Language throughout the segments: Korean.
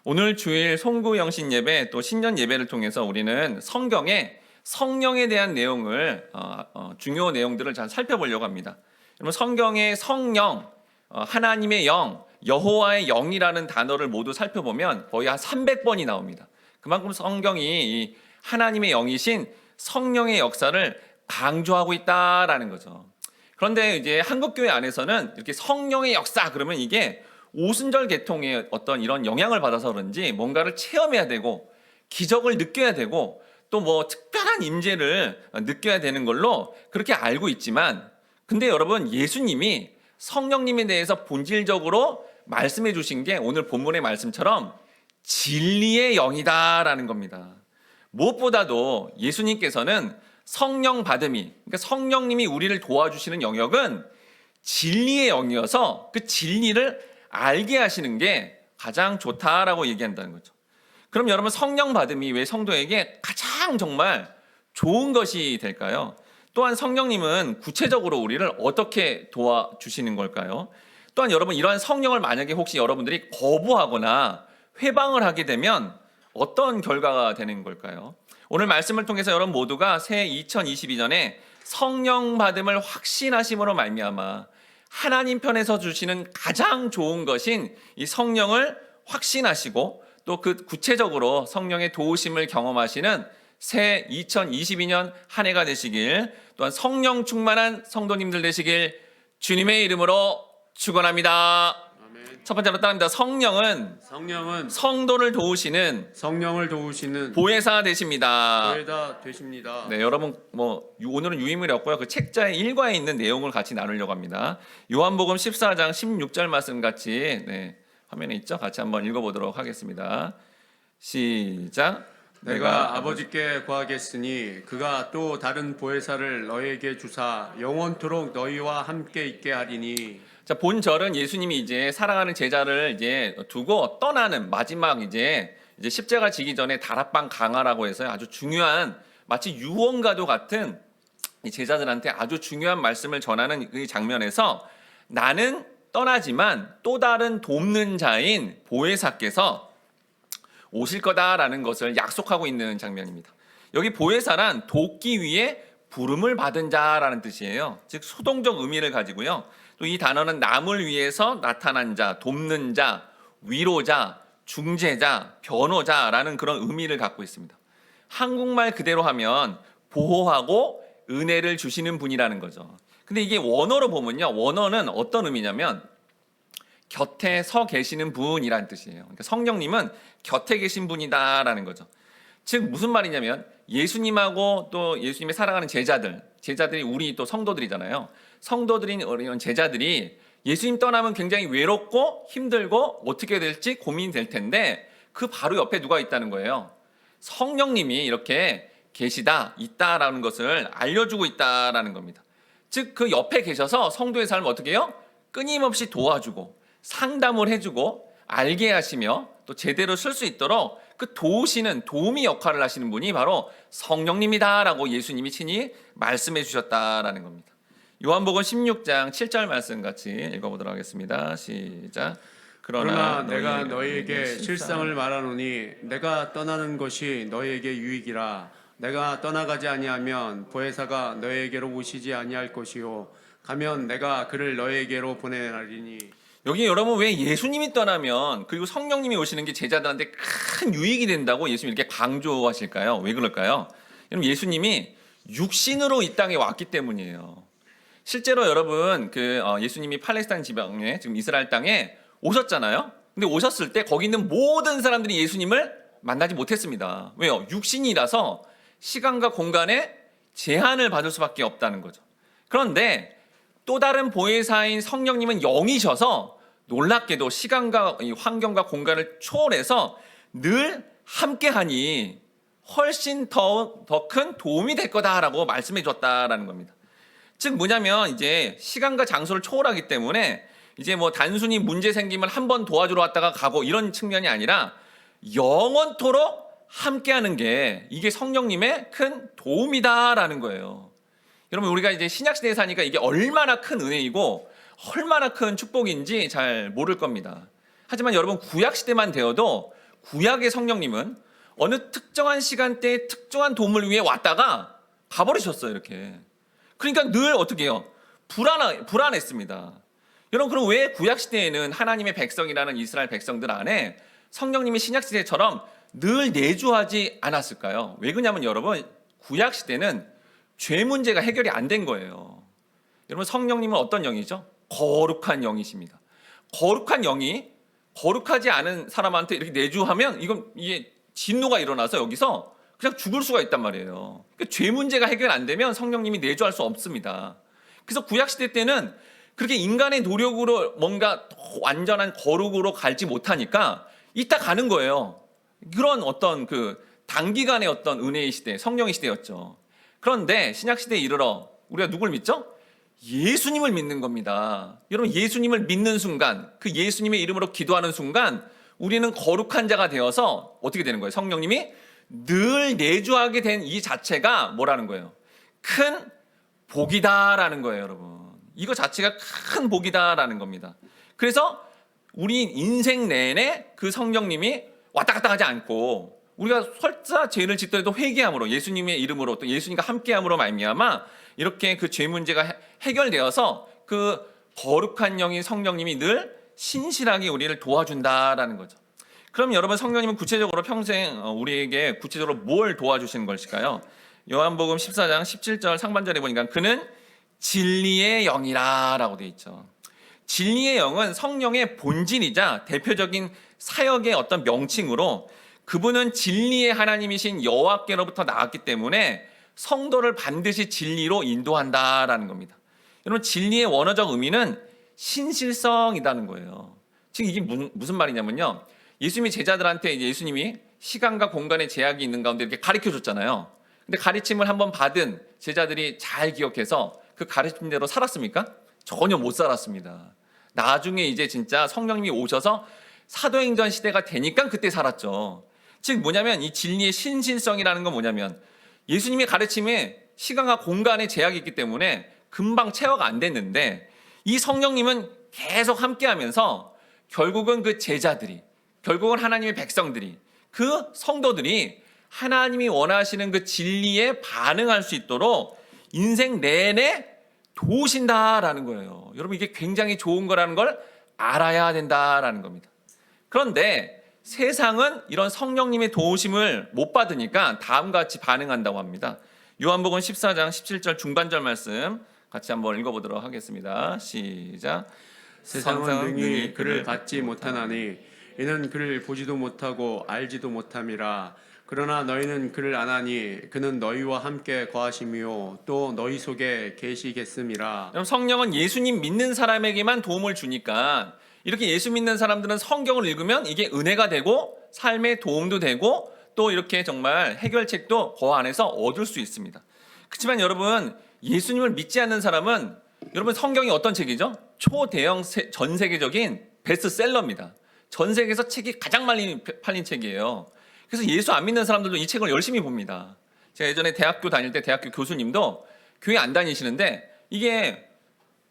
오늘 주일 송구영신 예배 또 신년 예배를 통해서 우리는 성경의 성령에 대한 내용을 중요 내용들을 잘 살펴보려고 합니다. 여러분 성경의 성령, 하나님의 영, 여호와의 영이라는 단어를 모두 살펴보면 거의 한 300번이 나옵니다. 그만큼 성경이 이 하나님의 영이신 성령의 역사를 강조하고 있다라는 거죠. 그런데 이제 한국교회 안에서는 이렇게 성령의 역사 그러면 이게 오순절 계통의 어떤 이런 영향을 받아서 그런지 뭔가를 체험해야 되고 기적을 느껴야 되고 또 뭐 특별한 임재를 느껴야 되는 걸로 그렇게 알고 있지만, 근데 여러분 예수님이 성령님에 대해서 본질적으로 말씀해 주신 게 오늘 본문의 말씀처럼 진리의 영이다라는 겁니다. 무엇보다도 예수님께서는 성령 받음이, 그러니까 성령님이 우리를 도와주시는 영역은 진리의 영이어서 그 진리를 알게 하시는 게 가장 좋다라고 얘기한다는 거죠. 그럼 여러분 성령 받음이 왜 성도에게 가장 정말 좋은 것이 될까요? 또한 성령님은 구체적으로 우리를 어떻게 도와주시는 걸까요? 또한 여러분 이러한 성령을 만약에 혹시 여러분들이 거부하거나 회방을 하게 되면 어떤 결과가 되는 걸까요? 오늘 말씀을 통해서 여러분 모두가 새 2022년에 성령 받음을 확신하심으로 말미암아 하나님 편에서 주시는 가장 좋은 것인 이 성령을 확신하시고 또 그 구체적으로 성령의 도우심을 경험하시는 새 2022년 한 해가 되시길, 또한 성령 충만한 성도님들 되시길 주님의 이름으로 축원합니다. 아멘. 첫 번째로 따릅니다. 성령은 성도를 도우시는 보혜사 되십니다. 보혜사 되십니다. 네, 여러분 오늘은 유의물이었고요. 그 책자의 일과에 있는 내용을 같이 나누려고 합니다. 요한복음 14장 16절 말씀 같이 화면에 있죠? 같이 한번 읽어보도록 하겠습니다. 시작. 내가 아버지께 구하겠으니 그가 또 다른 보혜사를 너희에게 주사 영원토록 너희와 함께 있게 하리니. 자, 본절은 예수님이 이제 사랑하는 제자를 이제 두고 떠나는 마지막 이제 십자가 지기 전에 다락방 강화라고 해서 아주 중요한, 마치 유언과도 같은 이 제자들한테 아주 중요한 말씀을 전하는 그 장면에서 나는 떠나지만 또 다른 돕는 자인 보혜사께서 오실 거다라는 것을 약속하고 있는 장면입니다. 여기 보혜사란 돕기 위해 부름을 받은 자라는 뜻이에요. 즉 수동적 의미를 가지고요. 또 이 단어는 남을 위해서 나타난 자, 돕는 자, 위로자, 중재자, 변호자라는 그런 의미를 갖고 있습니다. 한국말 그대로 하면 보호하고 은혜를 주시는 분이라는 거죠. 근데 이게 원어로 보면요, 원어는 어떤 의미냐면 곁에 서 계시는 분이라는 뜻이에요. 그러니까 성령님은 곁에 계신 분이다라는 거죠. 즉 무슨 말이냐면 예수님하고 또 예수님의 사랑하는 제자들이 우리 또 성도들이잖아요. 성도들인 이런 제자들이 예수님 떠나면 굉장히 외롭고 힘들고 어떻게 될지 고민될 텐데 그 바로 옆에 누가 있다는 거예요. 성령님이 이렇게 계시다, 있다라는 것을 알려주고 있다라는 겁니다. 즉 그 옆에 계셔서 성도의 삶을 어떻게 해요? 끊임없이 도와주고 상담을 해주고 알게 하시며 또 제대로 쓸 수 있도록 그 도움이 역할을 하시는 분이 바로 성령님이다라고 예수님이 친히 말씀해 주셨다라는 겁니다. 요한복음 16장 7절 말씀 같이 읽어보도록 하겠습니다. 시작. 그러나 내가 너희에게 실상을 말하노니 내가 떠나는 것이 너희에게 유익이라. 내가 떠나가지 아니하면 보혜사가 너희에게로 오시지 아니할 것이요 가면 내가 그를 너희에게로 보내나리니. 여기 여러분 왜 예수님이 떠나면 그리고 성령님이 오시는 게 제자들한테 큰 유익이 된다고 예수님이 이렇게 강조하실까요? 왜 그럴까요? 여러분 예수님이 육신으로 이 땅에 왔기 때문이에요. 실제로 여러분 예수님이 팔레스타인 지방에 지금 이스라엘 땅에 오셨잖아요. 근데 오셨을 때 거기 있는 모든 사람들이 예수님을 만나지 못했습니다. 왜요? 육신이라서 시간과 공간에 제한을 받을 수밖에 없다는 거죠. 그런데 또 다른 보혜사인 성령님은 영이셔서 놀랍게도 시간과 환경과 공간을 초월해서 늘 함께하니 훨씬 더 큰 도움이 될 거다라고 말씀해 줬다라는 겁니다. 즉 뭐냐면 이제 시간과 장소를 초월하기 때문에 이제 뭐 단순히 문제 생기면 한번 도와주러 왔다가 가고 이런 측면이 아니라 영원토록 함께하는 게 이게 성령님의 큰 도움이다라는 거예요. 여러분 우리가 이제 신약시대에 사니까 이게 얼마나 큰 은혜이고 얼마나 큰 축복인지 잘 모를 겁니다. 하지만 여러분 구약시대만 되어도 구약의 성령님은 어느 특정한 시간대에 특정한 도움을 위해 왔다가 가버리셨어요. 이렇게. 그러니까 늘 어떻게 해요? 불안했습니다. 여러분, 그럼 왜 구약 시대에는 하나님의 백성이라는 이스라엘 백성들 안에 성령님이 신약 시대처럼 늘 내주하지 않았을까요? 왜 그러냐면 여러분, 구약 시대는 죄 문제가 해결이 안 된 거예요. 여러분, 성령님은 어떤 영이죠? 거룩한 영이십니다. 거룩한 영이 거룩하지 않은 사람한테 이렇게 내주하면 이게 진노가 일어나서 여기서 그냥 죽을 수가 있단 말이에요. 그러니까 죄 문제가 해결 안 되면 성령님이 내주할 수 없습니다. 그래서 구약 시대 때는 그렇게 인간의 노력으로 뭔가 완전한 거룩으로 갈지 못하니까 이따 가는 거예요. 그런 어떤 그 단기간의 어떤 은혜의 시대, 성령의 시대였죠. 그런데 신약 시대에 이르러 우리가 누굴 믿죠? 예수님을 믿는 겁니다. 여러분, 예수님을 믿는 순간, 그 예수님의 이름으로 기도하는 순간 우리는 거룩한 자가 되어서 어떻게 되는 거예요? 성령님이 늘 내주하게 된 이 자체가 뭐라는 거예요? 큰 복이다라는 거예요, 여러분. 이거 자체가 큰 복이다라는 겁니다. 그래서 우리 인생 내내 그 성령님이 왔다 갔다 하지 않고 우리가 설사 죄를 짓더라도 회개함으로 예수님의 이름으로 또 예수님과 함께함으로 말미암아 이렇게 그 죄 문제가 해결되어서 그 거룩한 영인 성령님이 늘 신실하게 우리를 도와준다라는 거죠. 그럼 여러분, 성령님은 구체적으로 평생 우리에게 구체적으로 뭘 도와주시는 것일까요? 요한복음 14장 17절 상반절에 보니까 그는 진리의 영이라 라고 되어 있죠. 진리의 영은 성령의 본질이자 대표적인 사역의 어떤 명칭으로 그분은 진리의 하나님이신 여호와께로부터 나왔기 때문에 성도를 반드시 진리로 인도한다라는 겁니다. 여러분, 진리의 원어적 의미는 신실성이라는 거예요. 지금 이게 무슨 말이냐면요. 예수님이 제자들한테 이제 예수님이 시간과 공간의 제약이 있는 가운데 이렇게 가르쳐 줬잖아요. 근데 가르침을 한번 받은 제자들이 잘 기억해서 그 가르침대로 살았습니까? 전혀 못 살았습니다. 나중에 이제 진짜 성령님이 오셔서 사도행전 시대가 되니까 그때 살았죠. 즉 뭐냐면 이 진리의 신실성이라는 건 뭐냐면 예수님의 가르침에 시간과 공간의 제약이 있기 때문에 금방 체화가 안 됐는데 이 성령님은 계속 함께하면서 결국은 그 제자들이, 결국은 하나님의 백성들이, 그 성도들이 하나님이 원하시는 그 진리에 반응할 수 있도록 인생 내내 도우신다라는 거예요. 여러분, 이게 굉장히 좋은 거라는 걸 알아야 된다라는 겁니다. 그런데 세상은 이런 성령님의 도우심을 못 받으니까 다음과 같이 반응한다고 합니다. 요한복음 14장 17절 중반절 말씀 같이 한번 읽어보도록 하겠습니다. 시작. 세상은 능히 그를 받지 못하나니 이는 그를 보지도 못하고 알지도 못함이라. 그러나 너희는 그를 아나니 그는 너희와 함께 거하심이요 또 너희 속에 계시겠음이라. 그럼 성령은 예수님 믿는 사람에게만 도움을 주니까 이렇게 예수 믿는 사람들은 성경을 읽으면 이게 은혜가 되고 삶에 도움도 되고 또 이렇게 정말 해결책도 그 안에서 얻을 수 있습니다. 그렇지만 여러분, 예수님을 믿지 않는 사람은 여러분, 성경이 어떤 책이죠? 초대형 전 세계적인 베스트셀러입니다. 전 세계에서 책이 가장 많이 팔린 책이에요. 그래서 예수 안 믿는 사람들도 이 책을 열심히 봅니다. 제가 예전에 대학교 다닐 때 대학교 교수님도 교회 안 다니시는데 이게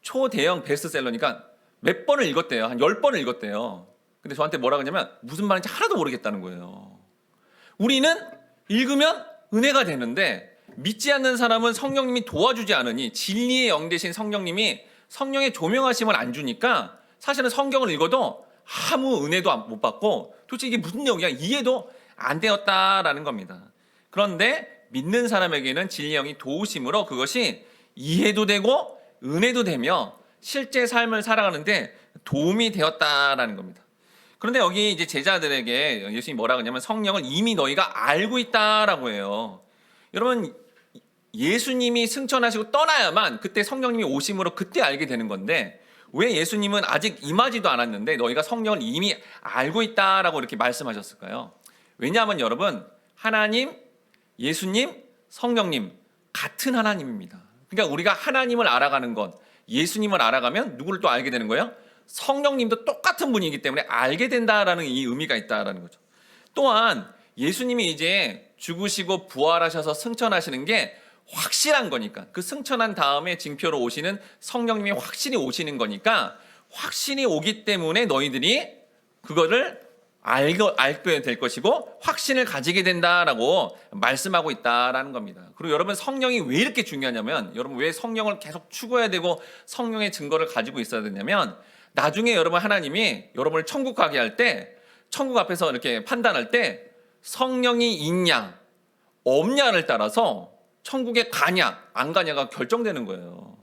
초대형 베스트셀러니까 몇 번을 읽었대요. 한 10번을 읽었대요. 근데 저한테 뭐라 그러냐면 무슨 말인지 하나도 모르겠다는 거예요. 우리는 읽으면 은혜가 되는데 믿지 않는 사람은 성령님이 도와주지 않으니 진리의 영 대신 성령님이 성령의 조명하심을 안 주니까 사실은 성경을 읽어도 아무 은혜도 못 받고 도대체 이게 무슨 내용이야 이해도 안 되었다라는 겁니다. 그런데 믿는 사람에게는 진리의 영이 도우심으로 그것이 이해도 되고 은혜도 되며 실제 삶을 살아가는데 도움이 되었다라는 겁니다. 그런데 여기 이제 제자들에게 예수님이 뭐라 그러냐면 성령을 이미 너희가 알고 있다라고 해요. 여러분, 예수님이 승천하시고 떠나야만 그때 성령님이 오심으로 그때 알게 되는 건데 왜 예수님은 아직 임하지도 않았는데 너희가 성령을 이미 알고 있다라고 이렇게 말씀하셨을까요? 왜냐하면 여러분, 하나님, 예수님, 성령님 같은 하나님입니다. 그러니까 우리가 하나님을 알아가는 것, 예수님을 알아가면 누구를 또 알게 되는 거예요? 성령님도 똑같은 분이기 때문에 알게 된다라는 이 의미가 있다라는 거죠. 또한 예수님이 이제 죽으시고 부활하셔서 승천하시는 게 확실한 거니까 그 승천한 다음에 징표로 오시는 성령님이 확실히 오시는 거니까 확신이 오기 때문에 너희들이 그거를 알게 될 것이고 확신을 가지게 된다라고 말씀하고 있다라는 겁니다. 그리고 여러분 성령이 왜 이렇게 중요하냐면 여러분 왜 성령을 계속 추구해야 되고 성령의 증거를 가지고 있어야 되냐면 나중에 여러분 하나님이 여러분을 천국 가게 할 때 천국 앞에서 이렇게 판단할 때 성령이 있냐 없냐를 따라서 천국에 가냐 안 가냐가 결정되는 거예요.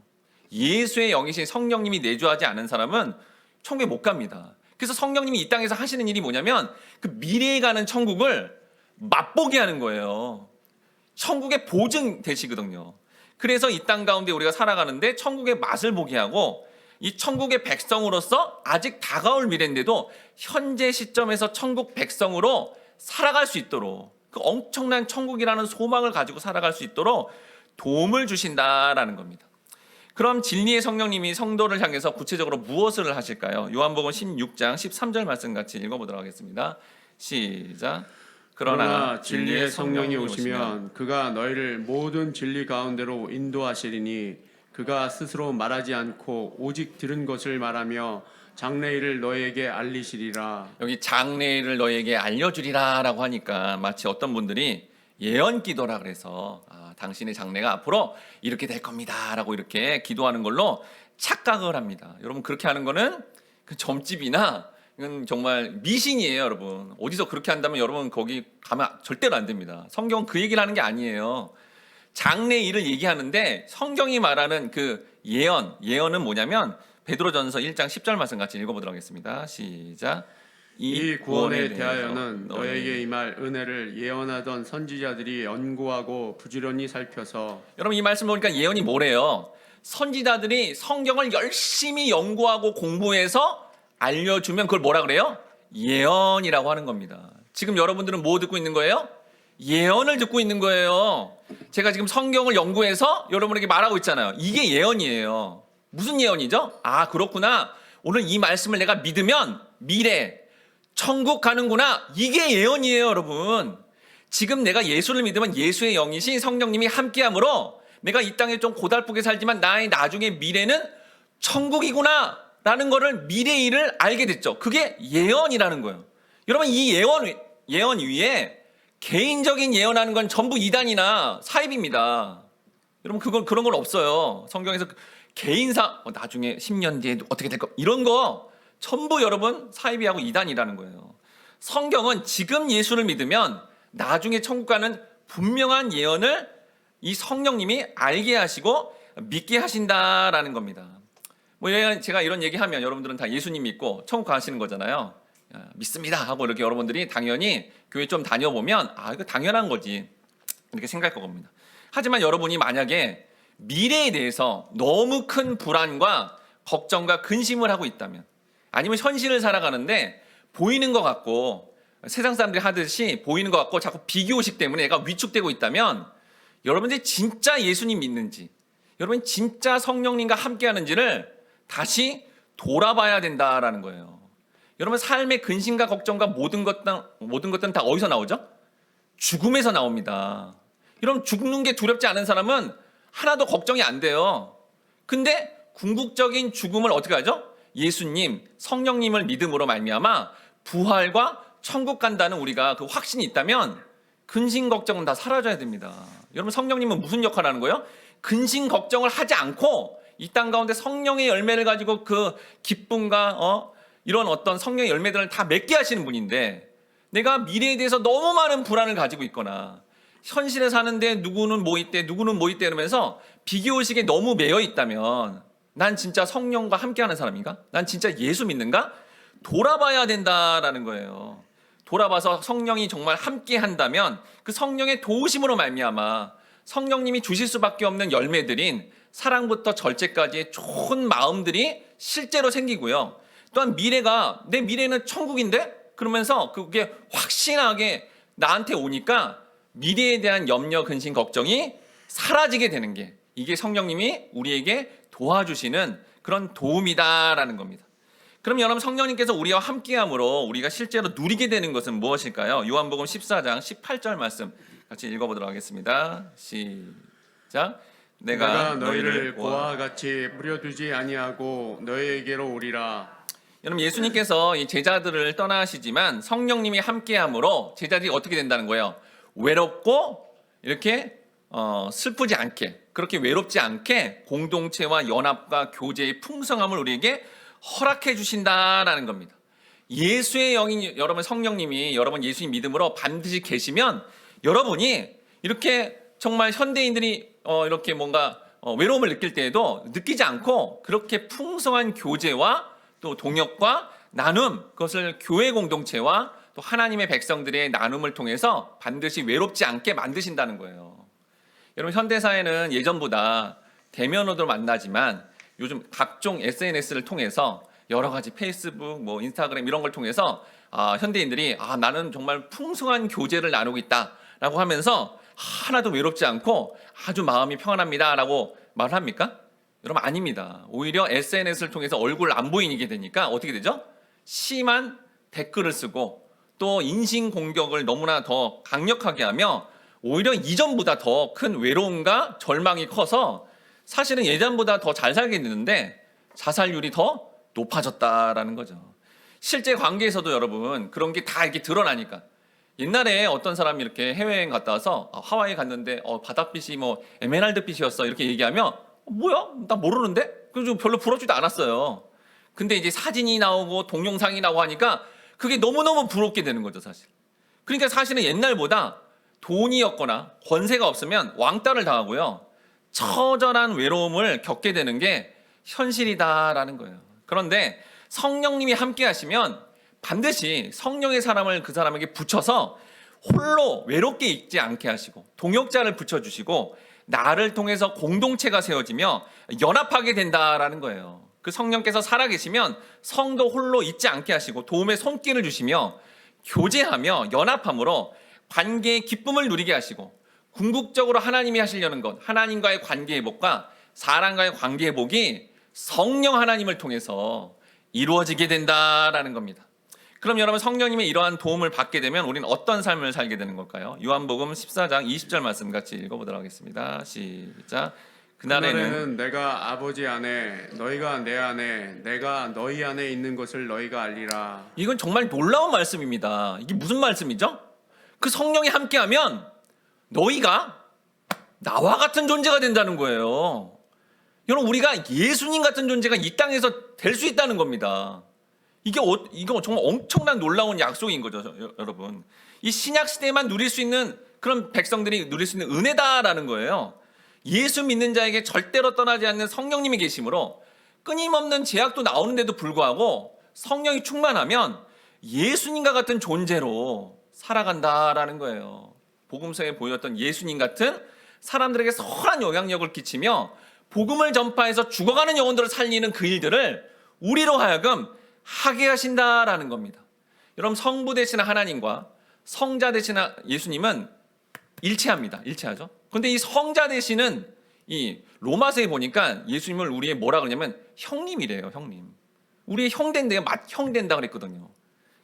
예수의 영이신 성령님이 내주하지 않은 사람은 천국에 못 갑니다. 그래서 성령님이 이 땅에서 하시는 일이 뭐냐면 그 미래에 가는 천국을 맛보게 하는 거예요. 천국의 보증 되시거든요. 그래서 이 땅 가운데 우리가 살아가는데 천국의 맛을 보게 하고 이 천국의 백성으로서 아직 다가올 미래인데도 현재 시점에서 천국 백성으로 살아갈 수 있도록 그 엄청난 천국이라는 소망을 가지고 살아갈 수 있도록 도움을 주신다라는 겁니다. 그럼 진리의 성령님이 성도를 향해서 구체적으로 무엇을 하실까요? 요한복음 16장 13절 말씀 같이 읽어보도록 하겠습니다. 시작. 그러나 진리의 성령이 오시면 그가 너희를 모든 진리 가운데로 인도하시리니 그가 스스로 말하지 않고 오직 들은 것을 말하며 장래일을 너희에게 알리시리라. 여기 장래일을 너희에게 알려주리라 라고 하니까 마치 어떤 분들이 예언 기도라 그래서 당신의 장래가 앞으로 이렇게 될 겁니다 라고 이렇게 기도하는 걸로 착각을 합니다. 여러분 그렇게 하는 거는 그 점집이나 이건 정말 미신이에요. 여러분 어디서 그렇게 한다면 여러분 거기 가면 절대로 안 됩니다. 성경은 그 얘기를 하는 게 아니에요. 장래일을 얘기하는데 성경이 말하는 그 예언은 뭐냐면 베드로전서 1장 10절 말씀 같이 읽어보도록 하겠습니다. 시작. 이 구원에 대하여는 너에게 임할 은혜를 예언하던 선지자들이 연구하고 부지런히 살펴서. 여러분 이 말씀 보니까 예언이 뭐래요? 선지자들이 성경을 열심히 연구하고 공부해서 알려주면 그걸 뭐라 그래요? 예언이라고 하는 겁니다. 지금 여러분들은 뭐 듣고 있는 거예요? 예언을 듣고 있는 거예요. 제가 지금 성경을 연구해서 여러분에게 말하고 있잖아요. 이게 예언이에요. 무슨 예언이죠? 아 그렇구나. 오늘 이 말씀을 내가 믿으면 미래 천국 가는구나. 이게 예언이에요. 여러분 지금 내가 예수를 믿으면 예수의 영이신 성령님이 함께함으로 내가 이 땅에 좀 고달프게 살지만 나의 나중에 미래는 천국이구나 라는 거를 미래의 일을 알게 됐죠. 그게 예언이라는 거예요. 여러분 이 예언 위에 개인적인 예언하는 건 전부 이단이나 사입입니다. 여러분 그런 건 없어요. 성경에서 개인사 나중에 10년 뒤에 어떻게 될 거 이런 거 전부 여러분 사이비하고 이단이라는 거예요. 성경은 지금 예수를 믿으면 나중에 천국 가는 분명한 예언을 이 성령님이 알게 하시고 믿게 하신다라는 겁니다. 뭐 제가 이런 얘기하면 여러분들은 다 예수님 믿고 천국 가시는 거잖아요. 믿습니다 하고 이렇게 여러분들이 당연히 교회 좀 다녀보면 이거 당연한 거지 이렇게 생각할 겁니다. 하지만 여러분이 만약에 미래에 대해서 너무 큰 불안과 걱정과 근심을 하고 있다면 아니면 현실을 살아가는데 보이는 것 같고 세상 사람들이 하듯이 보이는 것 같고 자꾸 비교의식 때문에 얘가 위축되고 있다면 여러분들이 진짜 예수님 믿는지 여러분이 진짜 성령님과 함께하는지를 다시 돌아봐야 된다라는 거예요. 여러분 삶의 근심과 걱정과 모든 것들은 다 어디서 나오죠? 죽음에서 나옵니다. 여러분 죽는 게 두렵지 않은 사람은 하나도 걱정이 안 돼요. 근데 궁극적인 죽음을 어떻게 하죠? 예수님, 성령님을 믿음으로 말미암아 부활과 천국 간다는 우리가 그 확신이 있다면 근심 걱정은 다 사라져야 됩니다. 여러분 성령님은 무슨 역할을 하는 거예요? 근심 걱정을 하지 않고 이 땅 가운데 성령의 열매를 가지고 그 기쁨과 이런 어떤 성령의 열매들을 다 맺게 하시는 분인데 내가 미래에 대해서 너무 많은 불안을 가지고 있거나 현실에 사는데 누구는 뭐 있대 이러면서 비교의식에 너무 매여 있다면 난 진짜 성령과 함께하는 사람인가? 난 진짜 예수 믿는가? 돌아봐야 된다라는 거예요. 돌아봐서 성령이 정말 함께한다면 그 성령의 도우심으로 말미암아 성령님이 주실 수밖에 없는 열매들인 사랑부터 절제까지의 좋은 마음들이 실제로 생기고요. 또한 내 미래는 천국인데? 그러면서 그게 확신하게 나한테 오니까 미래에 대한 염려, 근심, 걱정이 사라지게 되는 게 이게 성령님이 우리에게 도와주시는 그런 도움이다라는 겁니다. 그럼 여러분 성령님께서 우리와 함께함으로 우리가 실제로 누리게 되는 것은 무엇일까요? 요한복음 14장 18절 말씀 같이 읽어보도록 하겠습니다. 시작. 내가 너희를 고아와 같이 뿌려두지 아니하고 너희에게로 오리라. 여러분 예수님께서 이 제자들을 떠나시지만 성령님이 함께함으로 제자들이 어떻게 된다는 거예요? 외롭고 이렇게 슬프지 않게, 그렇게 외롭지 않게 공동체와 연합과 교제의 풍성함을 우리에게 허락해 주신다라는 겁니다. 예수의 영인 여러분 성령님이 여러분 예수님 믿음으로 반드시 계시면 여러분이 이렇게 정말 현대인들이 이렇게 뭔가 외로움을 느낄 때에도 느끼지 않고 그렇게 풍성한 교제와 또 동역과 나눔, 그것을 교회 공동체와 또 하나님의 백성들의 나눔을 통해서 반드시 외롭지 않게 만드신다는 거예요. 여러분 현대사회는 예전보다 대면으로 만나지만 요즘 각종 SNS를 통해서 여러 가지 페이스북, 뭐 인스타그램 이런 걸 통해서 현대인들이 나는 정말 풍성한 교제를 나누고 있다라고 하면서 하나도 외롭지 않고 아주 마음이 평안합니다라고 말을 합니까? 여러분 아닙니다. 오히려 SNS를 통해서 얼굴 안 보이게 되니까 어떻게 되죠? 심한 댓글을 쓰고 또 인신 공격을 너무나 더 강력하게 하며 오히려 이전보다 더 큰 외로움과 절망이 커서 사실은 예전보다 더 잘 살게 되는데 자살률이 더 높아졌다라는 거죠. 실제 관계에서도 여러분 그런 게 다 이렇게 드러나니까 옛날에 어떤 사람이 이렇게 해외여행 갔다 와서 하와이 갔는데 바닷빛이 뭐 에메랄드빛이었어 이렇게 얘기하면 뭐야? 나 모르는데? 그래서 별로 부럽지도 않았어요. 근데 이제 사진이 나오고 동영상이 나오고 하니까 그게 너무너무 부럽게 되는 거죠, 사실. 그러니까 사실은 옛날보다 돈이었거나 권세가 없으면 왕따를 당하고요. 처절한 외로움을 겪게 되는 게 현실이다라는 거예요. 그런데 성령님이 함께 하시면 반드시 성령의 사람을 그 사람에게 붙여서 홀로 외롭게 있지 않게 하시고 동역자를 붙여주시고 나를 통해서 공동체가 세워지며 연합하게 된다라는 거예요. 그 성령께서 살아계시면 성도 홀로 있지 않게 하시고 도움의 손길을 주시며 교제하며 연합함으로 관계의 기쁨을 누리게 하시고 궁극적으로 하나님이 하시려는 것, 하나님과의 관계 회복과 사람과의 관계 회복이 성령 하나님을 통해서 이루어지게 된다라는 겁니다. 그럼 여러분 성령님의 이러한 도움을 받게 되면 우리는 어떤 삶을 살게 되는 걸까요? 요한복음 14장 20절 말씀 같이 읽어보도록 하겠습니다. 시작. 그날에는 내가 아버지 안에 너희가 내 안에 내가 너희 안에 있는 것을 너희가 알리라. 이건 정말 놀라운 말씀입니다. 이게 무슨 말씀이죠? 그 성령이 함께하면 너희가 나와 같은 존재가 된다는 거예요. 여러분 우리가 예수님 같은 존재가 이 땅에서 될 수 있다는 겁니다. 이거 정말 엄청난 놀라운 약속인 거죠, 여러분. 이 신약 시대에만 누릴 수 있는 그런 백성들이 누릴 수 있는 은혜다라는 거예요. 예수 믿는 자에게 절대로 떠나지 않는 성령님이 계심으로 끊임없는 제약도 나오는데도 불구하고 성령이 충만하면 예수님과 같은 존재로 살아간다라는 거예요. 복음서에 보였던 예수님 같은 사람들에게 선한 영향력을 끼치며 복음을 전파해서 죽어가는 영혼들을 살리는 그 일들을 우리로 하여금 하게 하신다라는 겁니다. 여러분 성부 되시는 하나님과 성자 되시는 예수님은 일체합니다. 일체하죠. 그런데 이 성자 되시는 이 로마서에 보니까 예수님을 우리의 뭐라 그러냐면 형님이래요. 형님. 우리의 형 된대요. 맏형 된다 그랬거든요.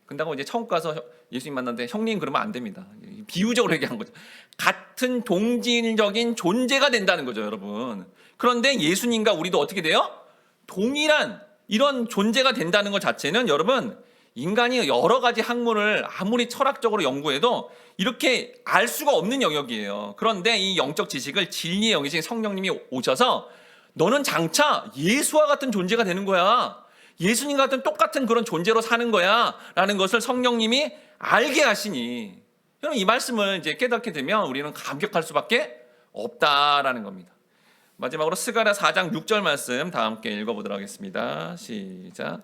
근다고 이제 처음 가서 예수님 만났는데 형님 그러면 안 됩니다. 비유적으로 얘기한 거죠. 같은 동질적인 존재가 된다는 거죠, 여러분. 그런데 예수님과 우리도 어떻게 돼요? 동일한 이런 존재가 된다는 것 자체는 여러분 인간이 여러 가지 학문을 아무리 철학적으로 연구해도 이렇게 알 수가 없는 영역이에요. 그런데 이 영적 지식을 진리의 영이신 성령님이 오셔서 너는 장차 예수와 같은 존재가 되는 거야. 예수님 같은 똑같은 그런 존재로 사는 거야 라는 것을 성령님이 알게 하시니 여러분 이 말씀을 이제 깨닫게 되면 우리는 감격할 수밖에 없다라는 겁니다. 마지막으로 스가랴 4장 6절 말씀 다 함께 읽어보도록 하겠습니다. 시작.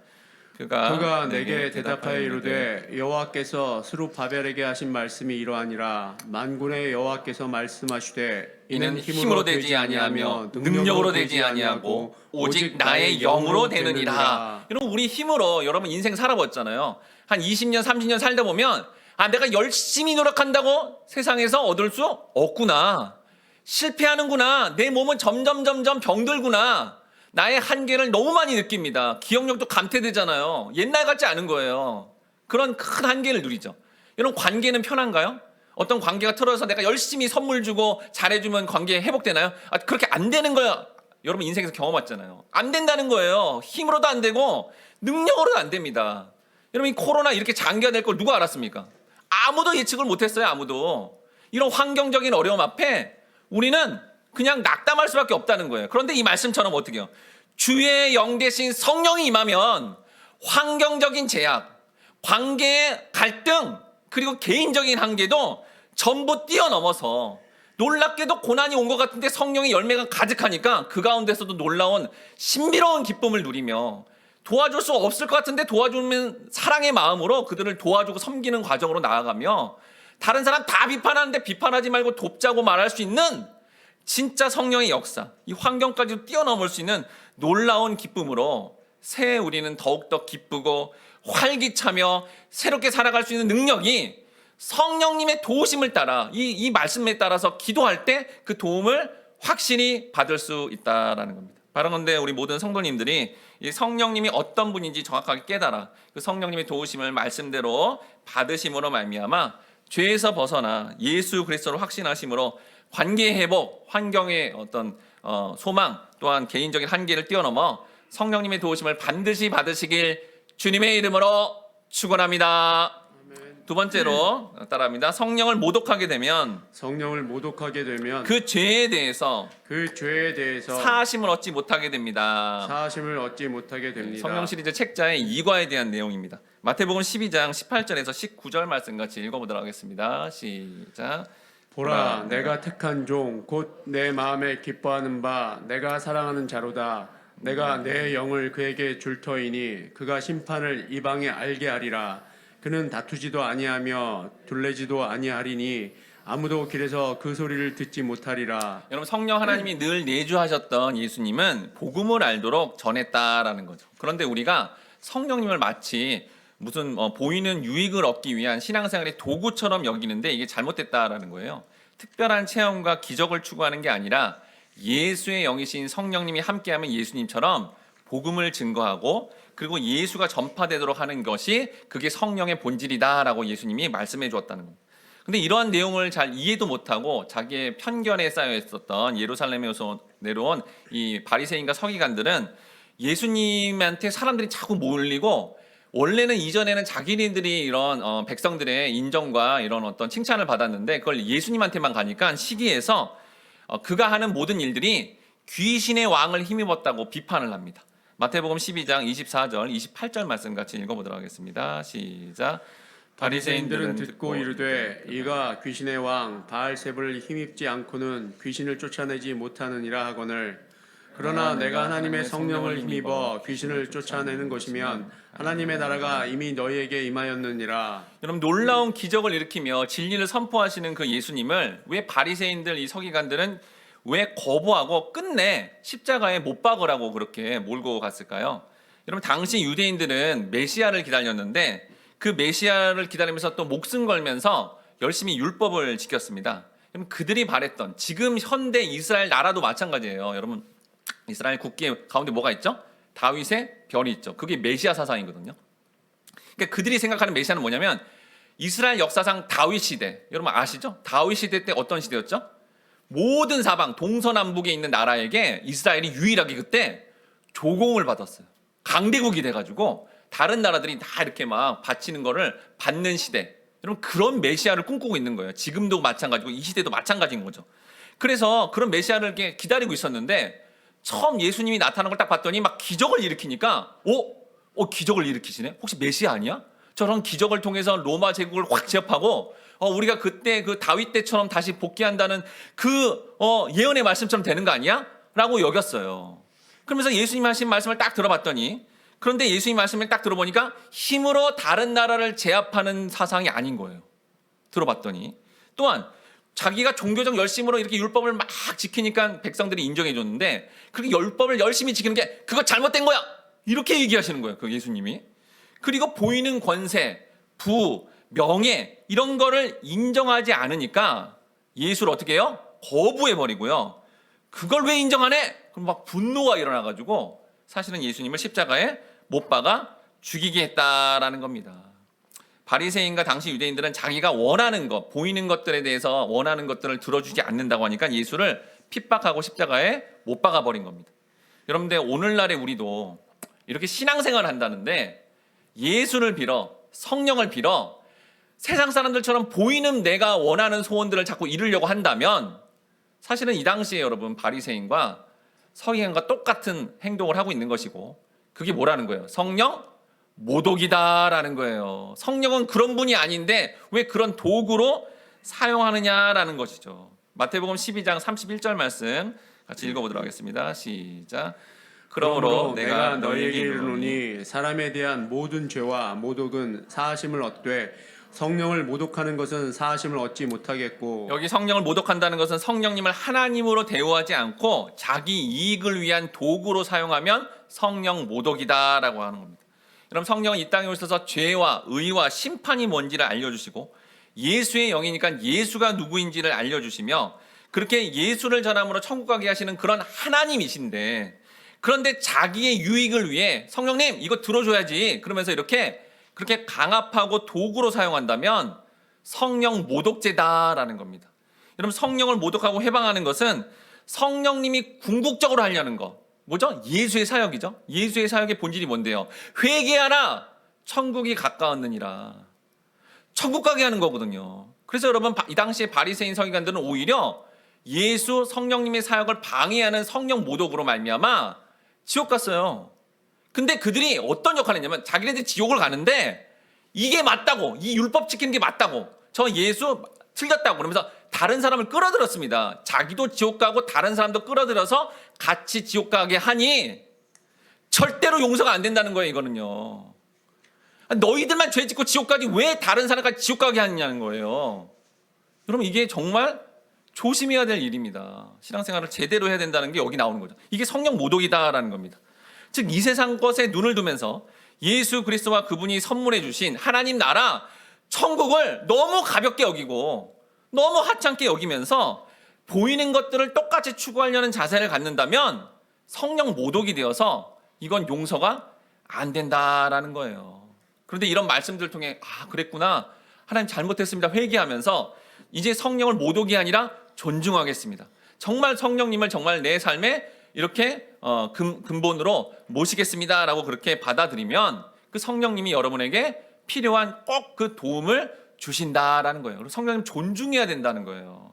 그가 내게 대답하여 이르되 여호와께서 스룹바벨에게 하신 말씀이 이러하니라. 만군의 여호와께서 말씀하시되 이는 힘으로 되지 아니하며 능력으로 되지 아니하고 오직 나의 영으로 되느니라. 여러분 우리 힘으로 여러분 인생 살아봤잖아요. 한 20년 30년 살다 보면 내가 열심히 노력한다고 세상에서 얻을 수 없구나. 실패하는구나. 내 몸은 점점 병들구나. 나의 한계를 너무 많이 느낍니다. 기억력도 감퇴되잖아요. 옛날 같지 않은 거예요. 그런 큰 한계를 누리죠. 여러분 관계는 편한가요? 어떤 관계가 틀어져서 내가 열심히 선물 주고 잘해주면 관계 회복되나요? 그렇게 안 되는 거야. 여러분 인생에서 경험했잖아요. 안 된다는 거예요. 힘으로도 안 되고 능력으로는 안 됩니다. 여러분 이 코로나 이렇게 장기화될 걸 누가 알았습니까? 아무도 예측을 못했어요. 아무도. 이런 환경적인 어려움 앞에 우리는 그냥 낙담할 수밖에 없다는 거예요. 그런데 이 말씀처럼 어떻게 해요? 주의 영 대신 성령이 임하면 환경적인 제약, 관계의 갈등, 그리고 개인적인 한계도 전부 뛰어넘어서 놀랍게도 고난이 온 것 같은데 성령의 열매가 가득하니까 그 가운데서도 놀라운 신비로운 기쁨을 누리며 도와줄 수 없을 것 같은데 도와주는 사랑의 마음으로 그들을 도와주고 섬기는 과정으로 나아가며 다른 사람 다 비판하는데 비판하지 말고 돕자고 말할 수 있는 진짜 성령의 역사, 이 환경까지도 뛰어넘을 수 있는 놀라운 기쁨으로 새해 우리는 더욱더 기쁘고 활기차며 새롭게 살아갈 수 있는 능력이 성령님의 도우심을 따라 이 말씀에 따라서 기도할 때 그 도움을 확실히 받을 수 있다라는 겁니다. 바로 그런데 우리 모든 성도님들이 이 성령님이 어떤 분인지 정확하게 깨달아 그 성령님의 도우심을 말씀대로 받으심으로 말미암아 죄에서 벗어나 예수 그리스도를 확신하심으로 관계 회복, 환경의 어떤 소망 또한 개인적인 한계를 뛰어넘어 성령님의 도우심을 반드시 받으시길 주님의 이름으로 축원합니다. 두 번째로 따라합니다. 성령을 모독하게 되면 그 죄에 대해서 사하심을 얻지 못하게 됩니다. 성령 시리즈 책자의 이과에 대한 내용입니다. 마태복음 12장 18절에서 19절 말씀 같이 읽어보도록 하겠습니다. 시작. 보라, 내가 택한 종 곧 내 마음에 기뻐하는 바 내가 사랑하는 자로다. 내가 내 영을 그에게 줄 터이니 그가 심판을 이방에 알게 하리라. 그는 다투지도 아니하며 둘레지도 아니하리니 아무도 길에서 그 소리를 듣지 못하리라. 여러분 성령 하나님이 늘 내주하셨던 예수님은 복음을 알도록 전했다라는 거죠. 그런데 우리가 성령님을 마치 무슨 보이는 유익을 얻기 위한 신앙생활의 도구처럼 여기는데 이게 잘못됐다라는 거예요. 특별한 체험과 기적을 추구하는 게 아니라 예수의 영이신 성령님이 함께하면 예수님처럼 복음을 증거하고 그리고 예수가 전파되도록 하는 것이 그게 성령의 본질이다라고 예수님이 말씀해 주었다는 겁니다. 근데 이러한 내용을 잘 이해도 못하고 자기의 편견에 쌓여 있었던 예루살렘에서 내려온 이 바리새인과 서기관들은 예수님한테 사람들이 자꾸 몰리고 원래는 이전에는 자기네들이 이런 백성들의 인정과 이런 어떤 칭찬을 받았는데 그걸 예수님한테만 가니까 시기에서 그가 하는 모든 일들이 귀신의 왕을 힘입었다고 비판을 합니다. 마태복음 12장 24절, 28절 말씀 같이 읽어보도록 하겠습니다. 시작. 바리새인들은 듣고 이르되 이가 귀신의 왕 바알세불을 힘입지 않고는 귀신을 쫓아내지 못하느니라 하거늘 그러나 내가 하나님의 성령을 힘입어 귀신을 쫓아내는 것이면 하나님의 나라가 이미 너희에게 임하였느니라. 여러분 놀라운 기적을 일으키며 진리를 선포하시는 그 예수님을 왜 바리새인들 이 서기관들은 왜 거부하고 끝내 십자가에 못 박으라고 그렇게 몰고 갔을까요? 여러분 당시 유대인들은 메시아를 기다렸는데 그 메시아를 기다리면서 또 목숨 걸면서 열심히 율법을 지켰습니다. 여러분 그들이 바랬던 지금 현대 이스라엘 나라도 마찬가지예요. 여러분 이스라엘 국기 가운데 뭐가 있죠? 다윗의 별이 있죠. 그게 메시아 사상이거든요. 그러니까 그들이 생각하는 메시아는 뭐냐면 이스라엘 역사상 다윗 시대, 여러분 아시죠? 다윗 시대 때 어떤 시대였죠? 모든 사방 동서남북에 있는 나라에게 이스라엘이 유일하게 그때 조공을 받았어요. 강대국이 돼가지고 다른 나라들이 다 이렇게 막 바치는 거를 받는 시대. 여러분 그런 메시아를 꿈꾸고 있는 거예요. 지금도 마찬가지고 이 시대도 마찬가지인 거죠. 그래서 그런 메시아를 이렇게 기다리고 있었는데 처음 예수님이 나타난 걸 딱 봤더니 막 기적을 일으키니까 기적을 일으키시네? 혹시 메시아 아니야? 저런 기적을 통해서 로마 제국을 확 제압하고 우리가 그때 그 다윗 때처럼 다시 복귀한다는 그 예언의 말씀처럼 되는 거 아니야? 라고 여겼어요. 그러면서 예수님 하신 말씀을 딱 들어봤더니 그런데 예수님 말씀을 딱 들어보니까 힘으로 다른 나라를 제압하는 사상이 아닌 거예요. 들어봤더니 또한 자기가 종교적 열심으로 이렇게 율법을 막 지키니까 백성들이 인정해 줬는데 그렇게 율법을 열심히 지키는 게 그거 잘못된 거야. 이렇게 얘기하시는 거예요. 그 예수님이. 그리고 보이는 권세, 부, 명예 이런 거를 인정하지 않으니까 예수를 어떻게 해요? 거부해버리고요. 그걸 왜 인정 안 해? 그럼 막 분노가 일어나가지고 사실은 예수님을 십자가에 못 박아 죽이게 했다라는 겁니다. 바리새인과 당시 유대인들은 자기가 원하는 것, 보이는 것들에 대해서 원하는 것들을 들어주지 않는다고 하니까 예수를 핍박하고 십자가에 못 박아버린 겁니다. 여러분들 오늘날의 우리도 이렇게 신앙생활을 한다는데 예수를 빌어 성령을 빌어 세상 사람들처럼 보이는 내가 원하는 소원들을 자꾸 이루려고 한다면 사실은 이 당시에 여러분 바리새인과 서기관과 똑같은 행동을 하고 있는 것이고 그게 뭐라는 거예요? 성령 모독이다라는 거예요. 성령은 그런 분이 아닌데 왜 그런 도구로 사용하느냐라는 것이죠. 마태복음 12장 31절 말씀 같이 읽어보도록 하겠습니다. 시작. 그러므로 내가 너희에게 이르노니 사람에 대한 모든 죄와 모독은 사하심을 얻되 성령을 모독하는 것은 사하심을 얻지 못하겠고. 여기 성령을 모독한다는 것은 성령님을 하나님으로 대우하지 않고 자기 이익을 위한 도구로 사용하면 성령 모독이다라고 하는 겁니다. 여러분 성령은 이 땅에 오셔서 죄와 의와 심판이 뭔지를 알려주시고 예수의 영이니까 예수가 누구인지를 알려주시며 그렇게 예수를 전함으로 천국 가게 하시는 그런 하나님이신데 그런데 자기의 유익을 위해 성령님 이거 들어줘야지 그러면서 그렇게 강압하고 도구로 사용한다면 성령 모독죄다라는 겁니다. 여러분 성령을 모독하고 해방하는 것은 성령님이 궁극적으로 하려는 거 뭐죠? 예수의 사역이죠. 예수의 사역의 본질이 뭔데요? 회개하라 천국이 가까웠느니라. 천국 가게 하는 거거든요. 그래서 여러분 이 당시에 바리새인 서기관들은 오히려 예수 성령님의 사역을 방해하는 성령 모독으로 말미암아 지옥 갔어요. 근데 그들이 어떤 역할을 했냐면 자기네들이 지옥을 가는데 이게 맞다고 이 율법 지키는 게 맞다고 저 예수 틀렸다고 그러면서 다른 사람을 끌어들였습니다. 자기도 지옥 가고 다른 사람도 끌어들여서 같이 지옥 가게 하니 절대로 용서가 안 된다는 거예요. 이거는요. 너희들만 죄 짓고 지옥 가지 왜 다른 사람까지 지옥 가게 하느냐는 거예요. 여러분 이게 정말 조심해야 될 일입니다. 신앙생활을 제대로 해야 된다는 게 여기 나오는 거죠. 이게 성령 모독이다라는 겁니다. 즉 이 세상 것에 눈을 두면서 예수 그리스도와 그분이 선물해 주신 하나님 나라 천국을 너무 가볍게 여기고 너무 하찮게 여기면서 보이는 것들을 똑같이 추구하려는 자세를 갖는다면 성령 모독이 되어서 이건 용서가 안 된다라는 거예요. 그런데 이런 말씀들을 통해 그랬구나 하나님 잘못했습니다 회개하면서 이제 성령을 모독이 아니라 존중하겠습니다. 정말 성령님을 정말 내 삶에 이렇게 근본으로 모시겠습니다라고 그렇게 받아들이면 그 성령님이 여러분에게 필요한 꼭 그 도움을 주신다라는 거예요. 그리고 성령님 존중해야 된다는 거예요.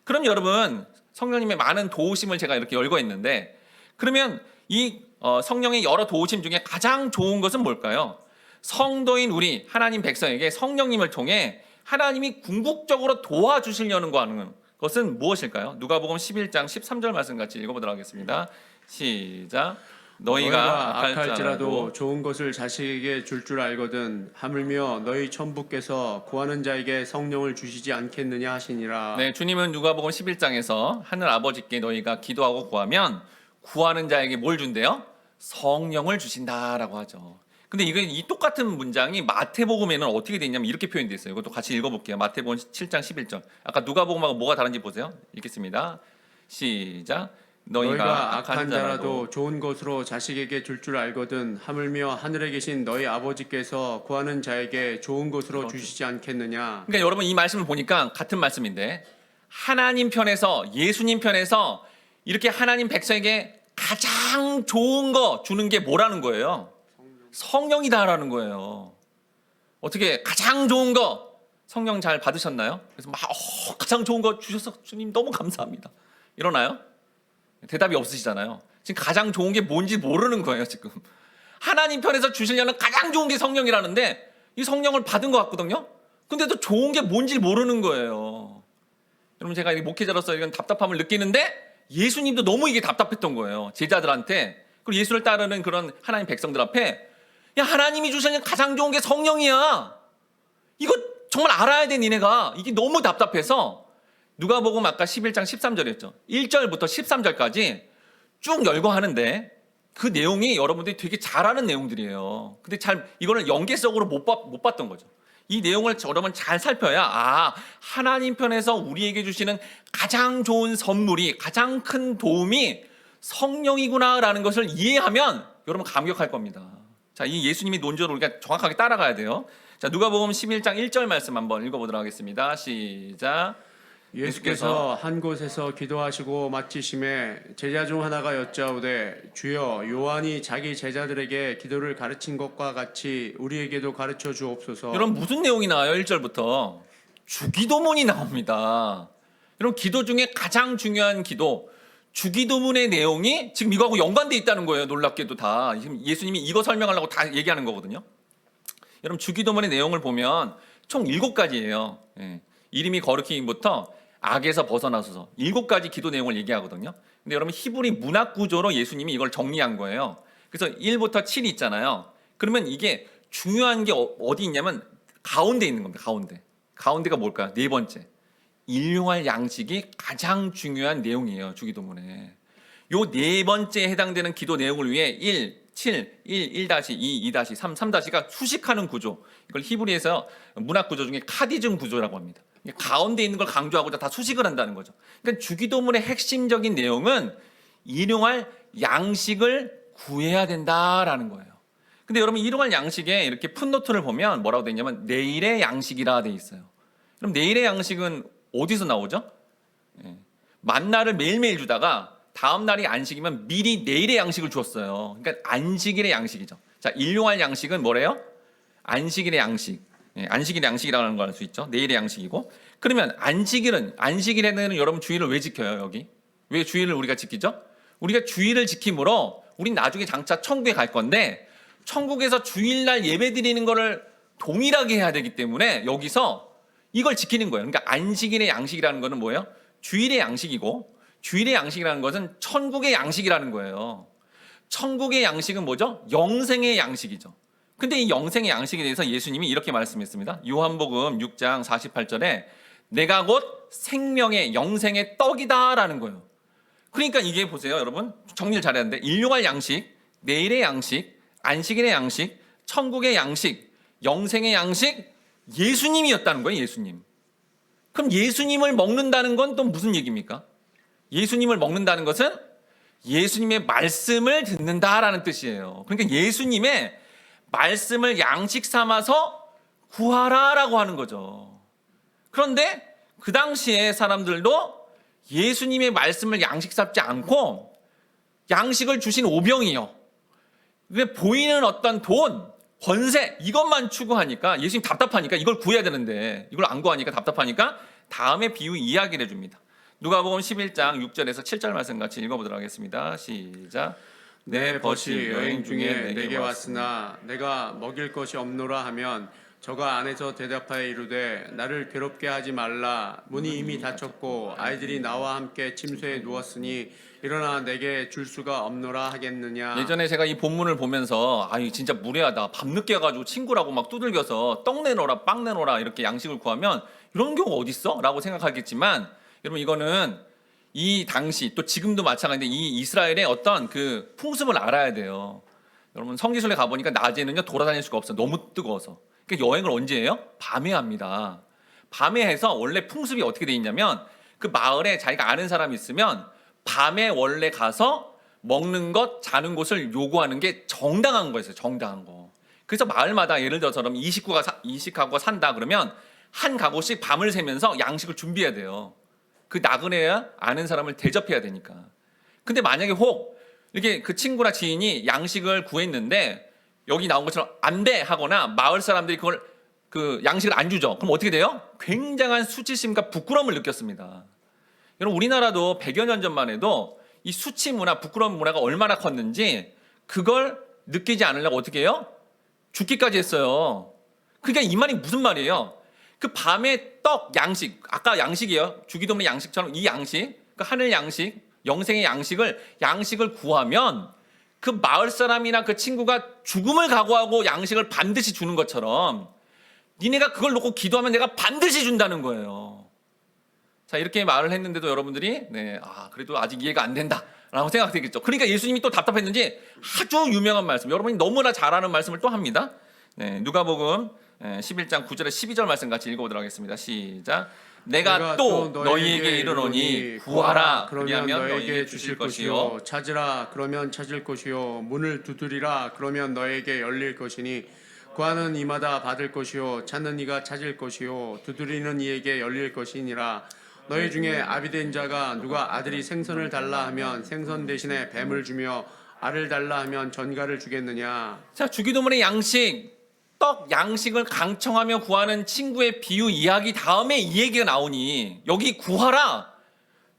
그럼 여러분 성령님의 많은 도우심을 제가 이렇게 열거 있는데 그러면 이 성령의 여러 도우심 중에 가장 좋은 것은 뭘까요? 성도인 우리 하나님 백성에게 성령님을 통해 하나님이 궁극적으로 도와주시려는 거 하는 것은 무엇일까요? 누가복음 11장 13절 말씀 같이 읽어보도록 하겠습니다. 시작. 너희가 악할지라도 좋은 것을 자식에게 줄 알거든 하물며 너희 천부께서 구하는 자에게 성령을 주시지 않겠느냐 하시니라. 네, 주님은 누가복음 11장에서 하늘 아버지께 너희가 기도하고 구하면 구하는 자에게 뭘 준대요? 성령을 주신다라고 하죠. 근데 이 똑같은 문장이 마태복음에는 어떻게 되어 있냐면 이렇게 표현되어 있어요. 이것도 같이 읽어볼게요. 마태복음 7장 11절. 아까 누가복음하고 뭐가 다른지 보세요. 읽겠습니다. 시작. 너희가 악한 자라도 좋은 것으로 자식에게 줄 알거든 하물며 하늘에 계신 너희 아버지께서 구하는 자에게 좋은 것으로 주시지 않겠느냐. 그러니까 여러분 이 말씀을 보니까 같은 말씀인데 하나님 편에서 예수님 편에서 이렇게 하나님 백성에게 가장 좋은 거 주는 게 뭐라는 거예요? 성령이다라는 거예요. 어떻게 가장 좋은 거 성령 잘 받으셨나요? 그래서 막 가장 좋은 거 주셔서 주님 너무 감사합니다. 이러나요? 대답이 없으시잖아요. 지금 가장 좋은 게 뭔지 모르는 거예요. 지금 하나님 편에서 주시려는 가장 좋은 게 성령이라는데 이 성령을 받은 것 같거든요. 근데도 좋은 게 뭔지 모르는 거예요. 여러분 제가 목회자로서 이런 답답함을 느끼는데 예수님도 너무 이게 답답했던 거예요. 제자들한테 그리고 예수를 따르는 그런 하나님 백성들 앞에 야 하나님이 주시는 가장 좋은 게 성령이야. 이거 정말 알아야 돼 니네가. 이게 너무 답답해서 누가복음 아까 11장 13절이었죠. 1절부터 13절까지 쭉 열거하는데 그 내용이 여러분들이 되게 잘 아는 내용들이에요. 근데 이거를 연계성으로 못 봤던 거죠. 이 내용을 여러분 잘 살펴야 하나님 편에서 우리에게 주시는 가장 좋은 선물이 가장 큰 도움이 성령이구나라는 것을 이해하면 여러분 감격할 겁니다. 자, 이 예수님이 논조를 우리가 정확하게 따라가야 돼요. 자, 누가복음 11장 1절 말씀 한번 읽어보도록 하겠습니다. 시작. 예수께서 한 곳에서 기도하시고 마치심에 제자 중 하나가 여짜오되 주여 요한이 자기 제자들에게 기도를 가르친 것과 같이 우리에게도 가르쳐 주옵소서. 여러분 무슨 내용이 나와요? 1절부터 주기도문이 나옵니다. 여러분 기도 중에 가장 중요한 기도 주기도문의 내용이 지금 이거하고 연관돼 있다는 거예요. 놀랍게도 다 지금 예수님이 이거 설명하려고 다 얘기하는 거거든요. 여러분 주기도문의 내용을 보면 총 7가지예요. 이름이 거룩히부터 악에서 벗어나소서 7가지 기도 내용을 얘기하거든요. 근데 여러분 히브리 문학 구조로 예수님이 이걸 정리한 거예요. 그래서 1부터 7이 있잖아요. 그러면 이게 중요한 게 어디 있냐면 가운데 있는 겁니다. 가운데가 뭘까요? 네 번째. 일용할 양식이 가장 중요한 내용이에요. 주기도문에. 요 네 번째에 해당되는 기도 내용을 위해 1, 7, 1, 1-2, 2-3, 3-가 수식하는 구조. 이걸 히브리에서 문학 구조 중에 카디즘 구조라고 합니다. 가운데 있는 걸 강조하고자 다 수식을 한다는 거죠. 그러니까 주기도문의 핵심적인 내용은 일용할 양식을 구해야 된다라는 거예요. 근데 여러분 일용할 양식에 이렇게 풋노트를 보면 뭐라고 돼 있냐면 내일의 양식이라 돼 있어요. 그럼 내일의 양식은 어디서 나오죠? 만나를 매일매일 주다가 다음 날이 안식이면 미리 내일의 양식을 주었어요. 그러니까 안식일의 양식이죠. 자, 일용할 양식은 뭐래요? 안식일의 양식. 안식일의 양식이라는 걸 알 수 있죠. 내일의 양식이고. 그러면 안식일에는 여러분 주일을 왜 지켜요? 여기 왜 주일을 우리가 지키죠? 우리가 주일을 지킴으로 우린 나중에 장차 천국에 갈 건데 천국에서 주일날 예배 드리는 거를 동일하게 해야 되기 때문에 여기서 이걸 지키는 거예요. 그러니까 안식일의 양식이라는 거는 뭐예요? 주일의 양식이고 주일의 양식이라는 것은 천국의 양식이라는 거예요. 천국의 양식은 뭐죠? 영생의 양식이죠. 근데 이 영생의 양식에 대해서 예수님이 이렇게 말씀했습니다. 요한복음 6장 48절에 내가 곧 생명의 영생의 떡이다라는 거예요. 그러니까 이게 보세요, 여러분. 정리를 잘해야 하는데 일용할 양식, 내일의 양식, 안식일의 양식, 천국의 양식, 영생의 양식, 예수님이었다는 거예요, 예수님. 그럼 예수님을 먹는다는 건 또 무슨 얘기입니까? 예수님을 먹는다는 것은 예수님의 말씀을 듣는다라는 뜻이에요. 그러니까 예수님의 말씀을 양식 삼아서 구하라라고 하는 거죠. 그런데 그 당시에 사람들도 예수님의 말씀을 양식 삼지 않고 양식을 주신 오병이요. 보이는 어떤 돈, 권세 이것만 추구하니까 예수님 답답하니까 이걸 구해야 되는데 이걸 안 구하니까 답답하니까 다음에 비유 이야기를 해줍니다. 누가복음 11장 6절에서 7절 말씀 같이 읽어보도록 하겠습니다. 시작. 내 벗이 여행 중에 내게 왔으나 내가 먹일 것이 없노라 하면 저가 안에서 대답하여 이르되 나를 괴롭게 하지 말라. 문이 이미 닫혔고 아이들이 나와 함께 침소에 누웠으니 일어나 내게 줄 수가 없노라 하겠느냐. 예전에 제가 이 본문을 보면서 아, 이거 진짜 무례하다. 밤늦게 가지고 친구라고 막 두들겨서 떡 내놓으라, 빵 내놓으라 이렇게 양식을 구하면 이런 경우가 어디 있어? 라고 생각하겠지만 여러분 이거는 이 당시 또 지금도 마찬가지인데 이 이스라엘의 어떤 그 풍습을 알아야 돼요. 여러분 성지순례 가보니까 낮에는요 돌아다닐 수가 없어요. 너무 뜨거워서. 그러니까 여행을 언제 해요? 밤에 합니다. 밤에 해서 원래 풍습이 어떻게 돼 있냐면 그 마을에 자기가 아는 사람이 있으면 밤에 원래 가서 먹는 것, 자는 곳을 요구하는 게 정당한 거였어요. 정당한 거. 그래서 마을마다 예를 들어서 이식하고 산다 그러면 한 가구씩 밤을 새면서 양식을 준비해야 돼요. 그 나그네야 아는 사람을 대접해야 되니까. 근데 만약에 혹 이렇게 그 친구나 지인이 양식을 구했는데 여기 나온 것처럼 안 돼 하거나 마을 사람들이 그걸 그 양식을 안 주죠. 그럼 어떻게 돼요? 굉장한 수치심과 부끄러움을 느꼈습니다. 여러분 우리나라도 100여 년 전만 해도 이 수치 문화, 부끄러운 문화가 얼마나 컸는지 그걸 느끼지 않으려고 어떻게 해요? 죽기까지 했어요. 그러니까 이 말이 무슨 말이에요? 그 밤에 떡, 양식, 아까 양식이에요. 주기도문의 양식처럼 이 양식, 그 하늘 양식, 영생의 양식을 구하면 그 마을 사람이나 그 친구가 죽음을 각오하고 양식을 반드시 주는 것처럼 니네가 그걸 놓고 기도하면 내가 반드시 준다는 거예요. 자, 이렇게 말을 했는데도 여러분들이 그래도 아직 이해가 안 된다라고 생각되겠죠. 그러니까 예수님이 또 답답했는지 아주 유명한 말씀, 여러분이 너무나 잘 아는 말씀을 또 합니다. 누가복음 11장 9절에 12절 말씀 같이 읽어보도록 하겠습니다. 시작. 내가 또 너희에게 이르노니 구하라 그리하면 너희에게 주실 것이요 찾으라 그러면 찾을 것이요 문을 두드리라 그러면 너희에게 열릴 것이니 구하는 이마다 받을 것이요 찾는 이가 찾을 것이요 두드리는 이에게 열릴 것이니라. 너희 중에 아비된 자가 누가 아들이 생선을 달라 하면 생선 대신에 뱀을 주며 알을 달라 하면 전갈을 주겠느냐? 자, 주기도문의 양식, 떡 양식을 강청하며 구하는 친구의 비유 이야기 다음에 이 얘기가 나오니 여기 구하라,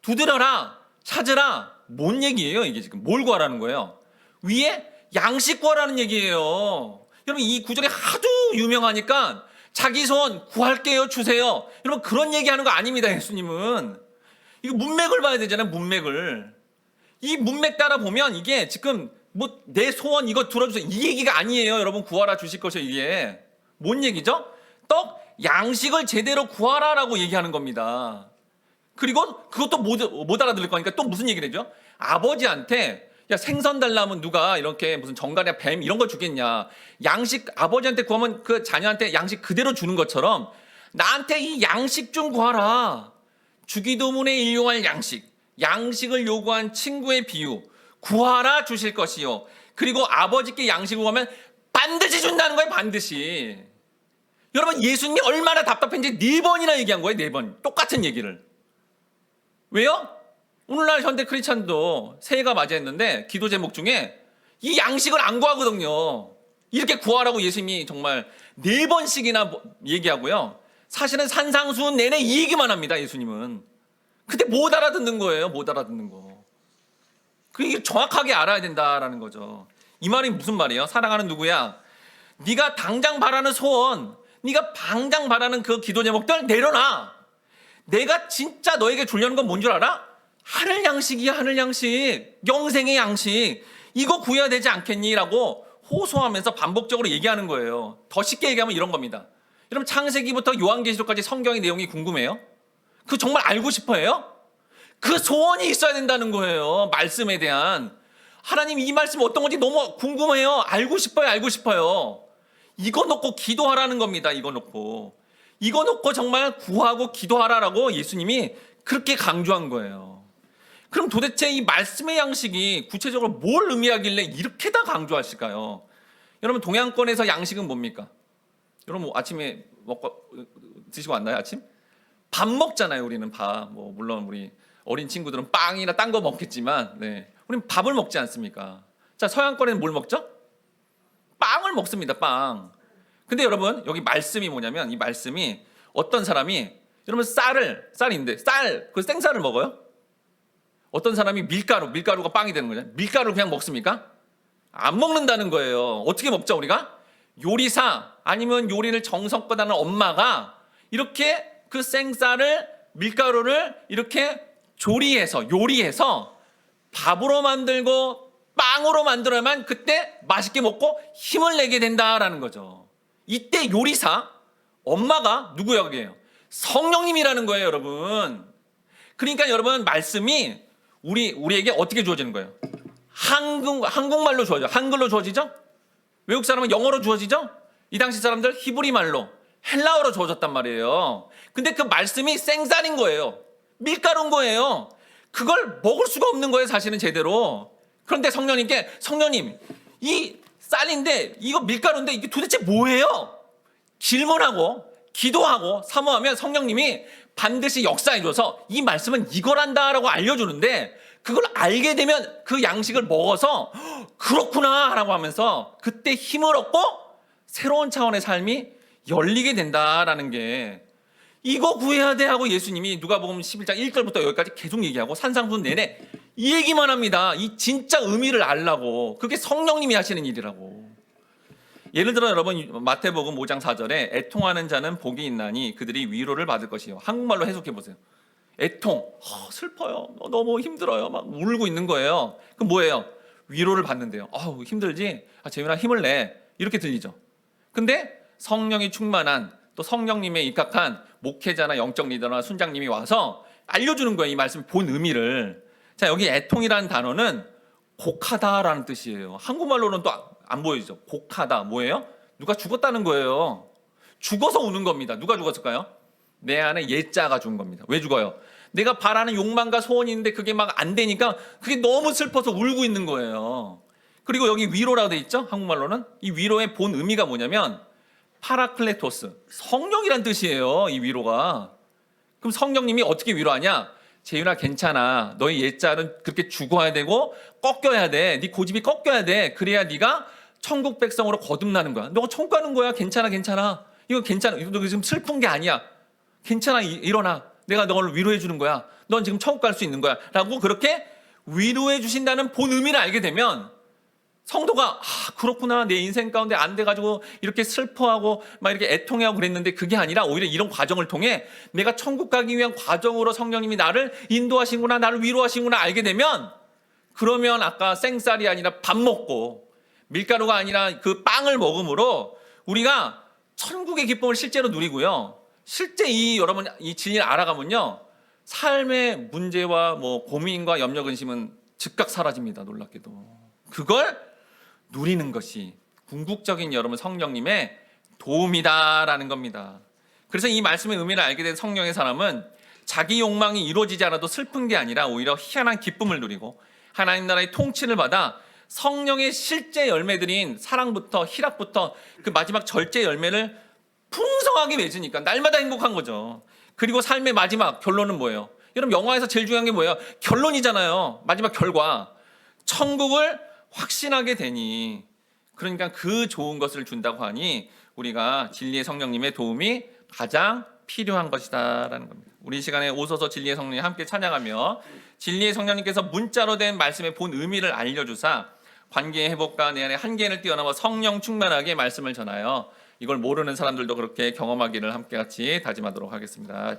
두드려라, 찾으라, 뭔 얘기예요? 이게 지금 뭘 구하라는 거예요? 위에 양식 구하라는 얘기예요. 여러분 이 구절이 하도 유명하니까 자기 소원 구할게요, 주세요. 여러분 그런 얘기하는 거 아닙니다. 예수님은 이거 문맥을 봐야 되잖아요. 문맥을. 이 문맥 따라 보면 이게 지금 뭐 내 소원 이거 들어주세요 이 얘기가 아니에요. 여러분 구하라 주실 것이요. 이게 뭔 얘기죠? 떡 양식을 제대로 구하라라고 얘기하는 겁니다. 그리고 그것도 못 알아들을 거니까 또 무슨 얘기를 해줘? 아버지한테 야 생선 달라면 누가 이렇게 무슨 정갈이나 뱀 이런 거 주겠냐? 양식 아버지한테 구하면 그 자녀한테 양식 그대로 주는 것처럼 나한테 이 양식 좀 구하라. 주기도문에 일용할 양식, 양식을 요구한 친구의 비유, 구하라 주실 것이요. 그리고 아버지께 양식을 구하면 반드시 준다는 거예요. 반드시. 여러분 예수님이 얼마나 답답한지 4번이나 얘기한 거예요. 4번 똑같은 얘기를. 왜요? 오늘날 현대 크리스찬도 새해가 맞이했는데 기도 제목 중에 이 양식을 안 구하거든요. 이렇게 구하라고 예수님이 정말 4번씩이나 얘기하고요. 사실은 산상수훈 내내 이 얘기만 합니다. 예수님은. 근데 못 알아듣는 거예요. 못 알아듣는 거. 그게 정확하게 알아야 된다라는 거죠. 이 말이 무슨 말이에요? 사랑하는 누구야? 네가 당장 바라는 소원, 네가 당장 바라는 그 기도 제목들 내려놔. 내가 진짜 너에게 주려는 건 뭔 줄 알아? 하늘 양식이야. 하늘 양식, 영생의 양식. 이거 구해야 되지 않겠니? 라고 호소하면서 반복적으로 얘기하는 거예요. 더 쉽게 얘기하면 이런 겁니다. 여러분 창세기부터 요한계시록까지 성경의 내용이 궁금해요? 그 정말 알고 싶어해요? 그 소원이 있어야 된다는 거예요. 말씀에 대한. 하나님 이 말씀 어떤 건지 너무 궁금해요. 알고 싶어요. 알고 싶어요. 이거 놓고 기도하라는 겁니다. 이거 놓고 정말 구하고 기도하라라고 예수님이 그렇게 강조한 거예요. 그럼 도대체 이 말씀의 양식이 구체적으로 뭘 의미하길래 이렇게 다 강조하실까요? 여러분 동양권에서 양식은 뭡니까? 여러분 뭐 아침에 드시고 왔나요? 아침? 밥 먹잖아요. 우리는 밥. 뭐 물론 우리 어린 친구들은 빵이나 딴 거 먹겠지만, 네, 우리는 밥을 먹지 않습니까? 자, 서양권에는 뭘 먹죠? 빵을 먹습니다. 빵. 근데 여러분 여기 말씀이 뭐냐면 이 말씀이 어떤 사람이 여러분 쌀인데 그 생쌀을 먹어요? 어떤 사람이 밀가루가 빵이 되는 거죠. 밀가루를 그냥 먹습니까? 안 먹는다는 거예요. 어떻게 먹죠 우리가? 요리사 아니면 요리를 정성껏 하는 엄마가 이렇게 그 생쌀을 밀가루를 이렇게 요리해서 밥으로 만들고 빵으로 만들어야만 그때 맛있게 먹고 힘을 내게 된다라는 거죠. 이때 요리사 엄마가 누구예요? 성령님이라는 거예요, 여러분. 그러니까 여러분 말씀이 우리에게 어떻게 주어지는 거예요? 한국말로 주어져. 한글로 주어지죠? 외국 사람은 영어로 주어지죠? 이 당시 사람들 히브리 말로 헬라어로 주어졌단 말이에요. 근데 그 말씀이 생쌀인 거예요. 밀가루인 거예요. 그걸 먹을 수가 없는 거예요, 사실은 제대로. 그런데 성령님, 이 쌀인데 이거 밀가루인데 이게 도대체 뭐예요? 질문하고 기도하고 사모하면 성령님이 반드시 역사해줘서 이 말씀은 이거란다라고 알려주는데 그걸 알게 되면 그 양식을 먹어서 그렇구나 라고 하면서 그때 힘을 얻고 새로운 차원의 삶이 열리게 된다라는 게 이거 구해야 돼 하고 예수님이 누가복음 11장 1절부터 여기까지 계속 얘기하고 산상수훈 내내 이 얘기만 합니다. 이 진짜 의미를 알라고. 그게 성령님이 하시는 일이라고. 예를 들어 여러분 마태복음 5장 4절에 애통하는 자는 복이 있나니 그들이 위로를 받을 것이요. 한국말로 해석해 보세요. 애통, 슬퍼요. 너무 힘들어요. 막 울고 있는 거예요. 그럼 뭐예요? 위로를 받는데요. 힘들지? 재윤아 힘을 내. 이렇게 들리죠. 근데 성령이 충만한 또 성령님에 입각한 목회자나 영적 리더나 순장님이 와서 알려주는 거예요. 이 말씀의 본 의미를. 자, 여기 애통이라는 단어는 곡하다라는 뜻이에요. 한국말로는 또 안 보이죠. 곡하다 뭐예요? 누가 죽었다는 거예요. 죽어서 우는 겁니다. 누가 죽었을까요? 내 안에 예자가 죽은 겁니다. 왜 죽어요? 내가 바라는 욕망과 소원이 있는데 그게 막 안 되니까 그게 너무 슬퍼서 울고 있는 거예요. 그리고 여기 위로라고 돼 있죠? 한국말로는. 이 위로의 본 의미가 뭐냐면 파라클레토스, 성령이란 뜻이에요. 이 위로가. 그럼 성령님이 어떻게 위로하냐? 재윤아 괜찮아. 너의 옛자는 그렇게 죽어야 되고 꺾여야 돼. 네 고집이 꺾여야 돼. 그래야 네가 천국 백성으로 거듭나는 거야. 너가 천국 가는 거야. 괜찮아 괜찮아. 이거 괜찮아. 너 지금 슬픈 게 아니야. 괜찮아 일어나. 내가 너를 위로해 주는 거야. 넌 지금 천국 갈 수 있는 거야. 라고 그렇게 위로해 주신다는 본 의미를 알게 되면 성도가 그렇구나. 내 인생 가운데 안 돼가지고 이렇게 슬퍼하고 막 이렇게 애통해하고 그랬는데 그게 아니라 오히려 이런 과정을 통해 내가 천국 가기 위한 과정으로 성령님이 나를 인도하시구나, 나를 위로하시구나 알게 되면 그러면 아까 생쌀이 아니라 밥 먹고 밀가루가 아니라 그 빵을 먹음으로 우리가 천국의 기쁨을 실제로 누리고요. 실제 여러분 이 진리를 알아가면요. 삶의 문제와 뭐 고민과 염려 근심은 즉각 사라집니다. 놀랍게도. 그걸 누리는 것이 궁극적인 여러분 성령님의 도움이다라는 겁니다. 그래서 이 말씀의 의미를 알게 된 성령의 사람은 자기 욕망이 이루어지지 않아도 슬픈 게 아니라 오히려 희한한 기쁨을 누리고 하나님 나라의 통치를 받아 성령의 실제 열매들인 사랑부터 희락부터 그 마지막 절제 열매를 풍성하게 맺으니까 날마다 행복한 거죠. 그리고 삶의 마지막 결론은 뭐예요? 여러분 영화에서 제일 중요한 게 뭐예요? 결론이잖아요. 마지막 결과. 천국을 확신하게 되니 그러니까 그 좋은 것을 준다고 하니 우리가 진리의 성령님의 도움이 가장 필요한 것이다라는 겁니다. 우리 이 시간에 오소서 진리의 성령님 함께 찬양하며 진리의 성령님께서 문자로 된 말씀의 본 의미를 알려주사 관계의 회복과 내 안에 한계를 뛰어넘어 성령 충만하게 말씀을 전하여 이걸 모르는 사람들도 그렇게 경험하기를 함께 같이 다짐하도록 하겠습니다.